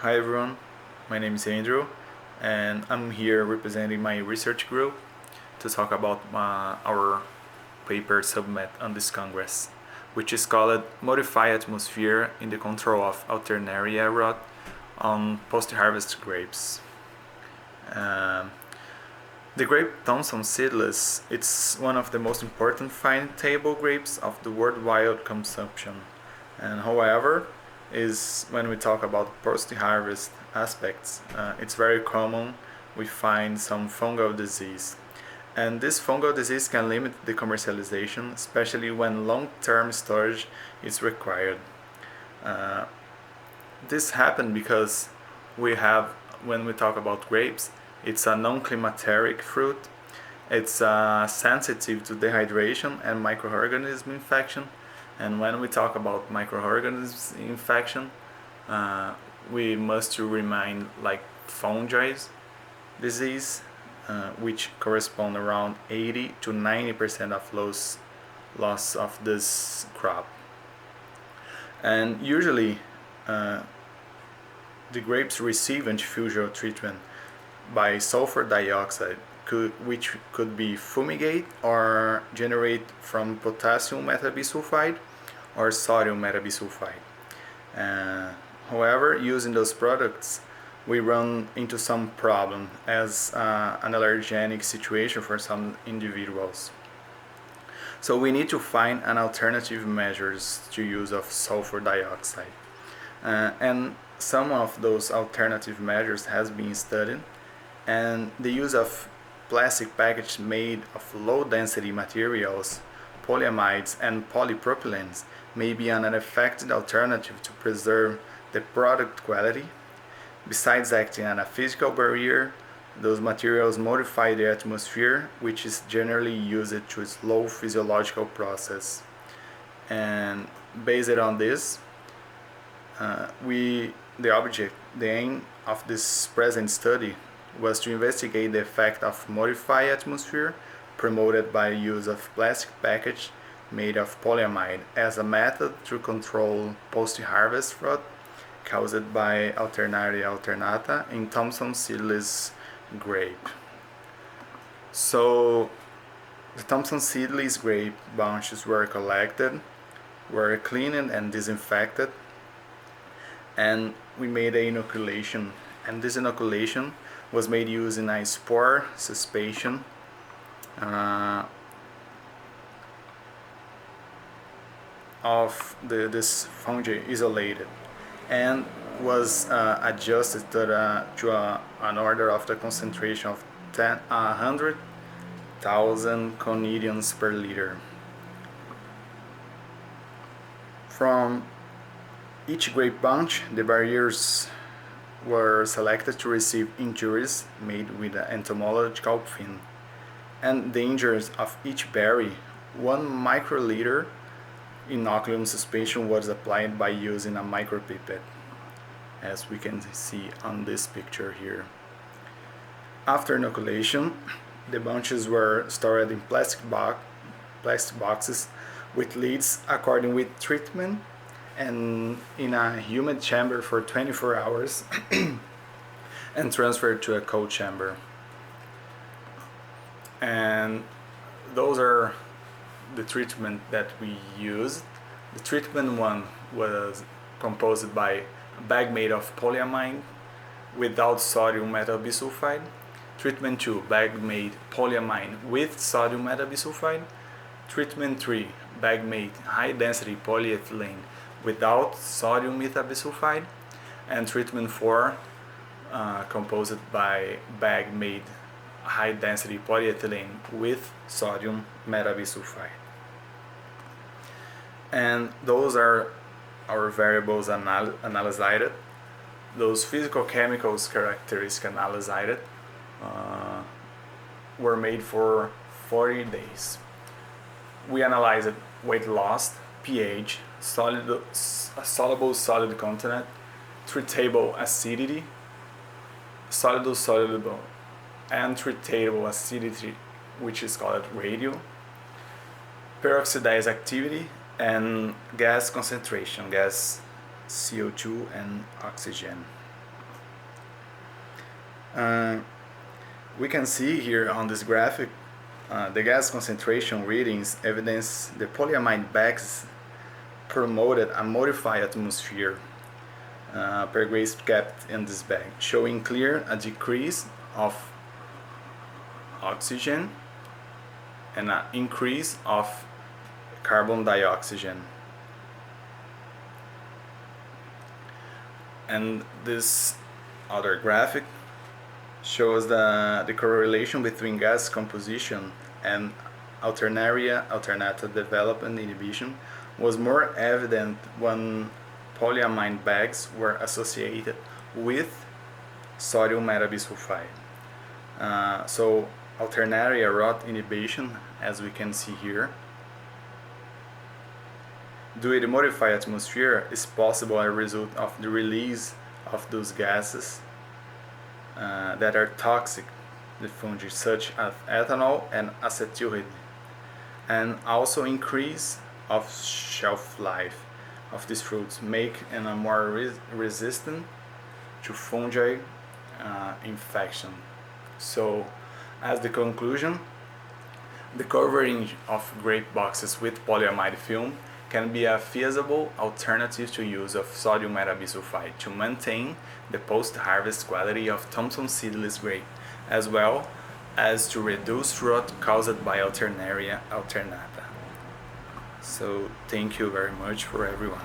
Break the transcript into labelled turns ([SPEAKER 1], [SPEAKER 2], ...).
[SPEAKER 1] Hi everyone, my name is Andrew and I'm here representing my research group to talk about our paper submit on this Congress, which is called Modify Atmosphere in the Control of Alternaria rot on Post-Harvest Grapes. Um, the grape Thompson Seedless, it's one of the most important fine table grapes of the worldwide consumption. And however, is when we talk about post-harvest aspects, it's very common we find some fungal disease. And this fungal disease can limit the commercialization, especially when long-term storage is required. Uh, this happened because we have, when we talk about grapes, it's a non-climateric fruit. It's sensitive to dehydration and microorganism infection. And when we talk about microorganisms infection, we must remind like fungi disease, which correspond around 80 to 90% of loss of this crop. And usually, the grapes receive antifungal treatment by sulfur dioxide, which could be fumigate or generate from potassium metabisulphite or sodium metabisulphite. However, using those products, we run into some problem as an allergenic situation for some individuals. So we need to find an alternative measures to use of sulfur dioxide. And some of those alternative measures has been studied, and the use of plastic package made of low density materials, polyamides and polypropylenes may be an effective alternative to preserve the product quality. Besides acting as a physical barrier, those materials modify the atmosphere, which is generally used to slow physiological process. And based on this, the aim of this present study was to investigate the effect of modified atmosphere promoted by use of plastic package made of polyamide as a method to control post-harvest rot caused by Alternaria alternata in Thompson Seedless grape. So the Thompson Seedless grape bunches were collected, were cleaned and disinfected, and we made an inoculation. And this inoculation was made using a spore suspension of this fungi isolated, and was adjusted to an order of the concentration of 100,000 conidiams per liter. From each grape bunch, the barriers were selected to receive injuries made with an entomological fin, and the injuries of each berry, 1 microliter inoculum suspension was applied by using a micropipette, as we can see on this picture here. After inoculation, the bunches were stored in plastic boxes with lids according with treatment and in a humid chamber for 24 hours and transferred to a cold chamber. And those are the treatment that we used. The treatment 1 was composed by a bag made of polyamide without sodium metabisulphite. Treatment 2, bag made polyamide with sodium metabisulphite. Treatment 3, bag made high density polyethylene without sodium metabisulphite. And treatment 4, composed by bag made high density polyethylene with sodium metabisulphite. And those are our variables analyzed. Those physical chemicals characteristics analyzed were made for 40 days. We analyzed weight loss, pH, soluble solid content, tritable acidity, soluble and tritable acidity, which is called radio, peroxidase activity, and gas concentration, gas CO2 and oxygen. Uh, we can see here on this graphic the gas concentration readings evidence the polyamide bags promoted a modified atmosphere per grapes kept in this bag, showing clear a decrease of oxygen and an increase of carbon dioxide. And this other graphic shows the correlation between gas composition and alternata development inhibition was more evident when polyamide bags were associated with sodium metabisulphite. So Alternaria rot inhibition, as we can see here, due to the modified atmosphere, is possible as a result of the release of those gases that are toxic to fungi, such as ethanol and acetyl, and also increase of shelf life of these fruits, make them more resistant to fungi infection. So, as the conclusion, the covering of grape boxes with polyamide film can be a feasible alternative to use of sodium metabisulphite to maintain the post-harvest quality of Thompson Seedless grape, as well as to reduce rot caused by Alternaria alternata. So thank you very much for everyone.